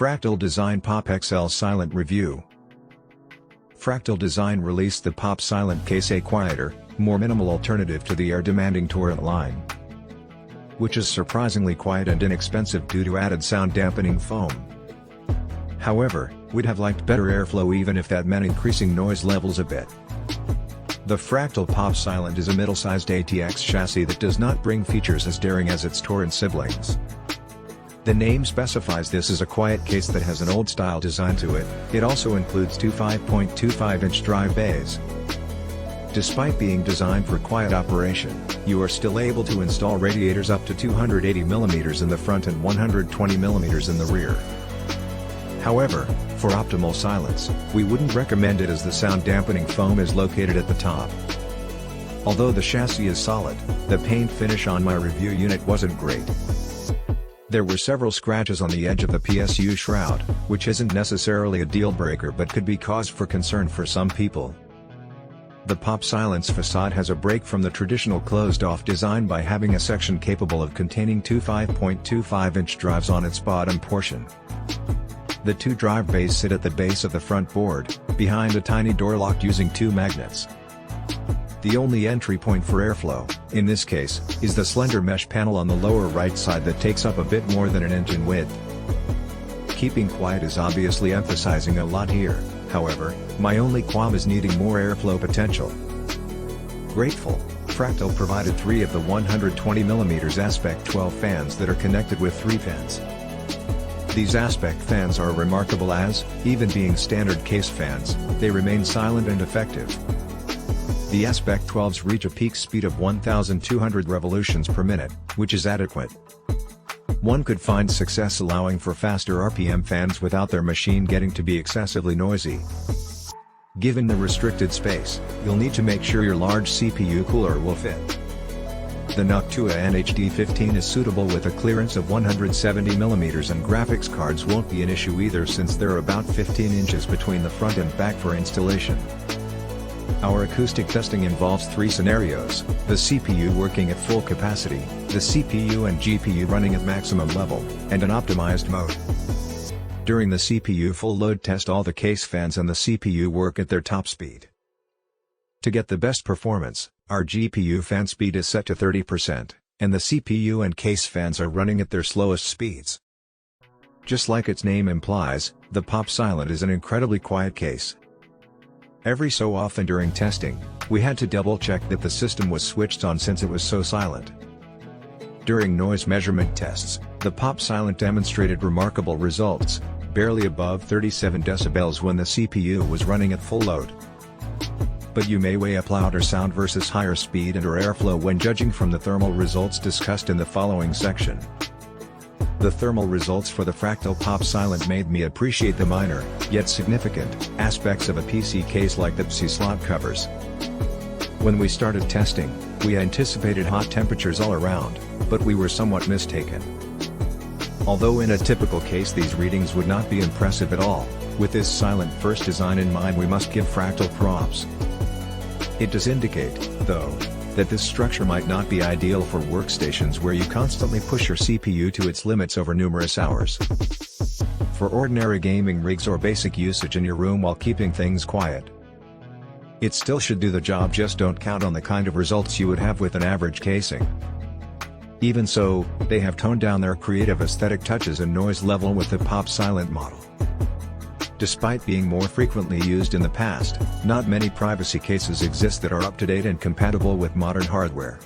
Fractal Design Pop XL Silent Review. Fractal Design released the Pop Silent Case, a quieter, more minimal alternative to the air-demanding Torrent line, which is surprisingly quiet and inexpensive due to added sound-dampening foam. However, we'd have liked better airflow even if that meant increasing noise levels a bit. The Fractal Pop Silent is a middle-sized ATX chassis that does not bring features as daring as its Torrent siblings. The name specifies this as a quiet case that has an old-style design to it. It also includes two 5.25-inch drive bays. Despite being designed for quiet operation, you are still able to install radiators up to 280mm in the front and 120mm in the rear. However, for optimal silence, we wouldn't recommend it as the sound-dampening foam is located at the top. Although the chassis is solid, the paint finish on my review unit wasn't great. There were several scratches on the edge of the PSU shroud, which isn't necessarily a deal-breaker but could be cause for concern for some people. The Pop Silent's facade has a break from the traditional closed-off design by having a section capable of containing two 5.25-inch drives on its bottom portion. The two drive bays sit at the base of the front board, behind a tiny door locked using two magnets. The only entry point for airflow, in this case, is the slender mesh panel on the lower right side that takes up a bit more than an inch in width. Keeping quiet is obviously emphasizing a lot here, however, my only qualm is needing more airflow potential. Grateful, Fractal provided 3 of the 120mm Aspect 12 fans that are connected with 3 fans. These Aspect fans are remarkable as, even being standard case fans, they remain silent and effective. The Aspect 12s reach a peak speed of 1,200 revolutions per minute, which is adequate. One could find success allowing for faster RPM fans without their machine getting to be excessively noisy. Given the restricted space, you'll need to make sure your large CPU cooler will fit. The Noctua NHD15 is suitable with a clearance of 170mm and graphics cards won't be an issue either since there are about 15 inches between the front and back for installation. Our acoustic testing involves 3 scenarios: the CPU working at full capacity, the CPU and GPU running at maximum level, and an optimized mode. During the CPU full load test, all the case fans and the CPU work at their top speed. To get the best performance, our GPU fan speed is set to 30%, and the CPU and case fans are running at their slowest speeds. Just like its name implies, the Pop Silent is an incredibly quiet case. Every so often during testing, we had to double-check that the system was switched on since it was so silent. During noise measurement tests, the Pop Silent demonstrated remarkable results, barely above 37 decibels when the CPU was running at full load. But you may weigh up louder sound versus higher speed and/or airflow when judging from the thermal results discussed in the following section. The thermal results for the Fractal Pop Silent made me appreciate the minor, yet significant, aspects of a PC case like the PC slot covers. When we started testing, we anticipated hot temperatures all around, but we were somewhat mistaken. Although in a typical case these readings would not be impressive at all, with this silent first design in mind we must give Fractal props. It does indicate, though, that this structure might not be ideal for workstations where you constantly push your CPU to its limits over numerous hours. For ordinary gaming rigs or basic usage in your room while keeping things quiet, it still should do the job, just don't count on the kind of results you would have with an average casing. Even so, they have toned down their creative aesthetic touches and noise level with the Pop Silent model. Despite being more frequently used in the past, not many privacy cases exist that are up-to-date and compatible with modern hardware.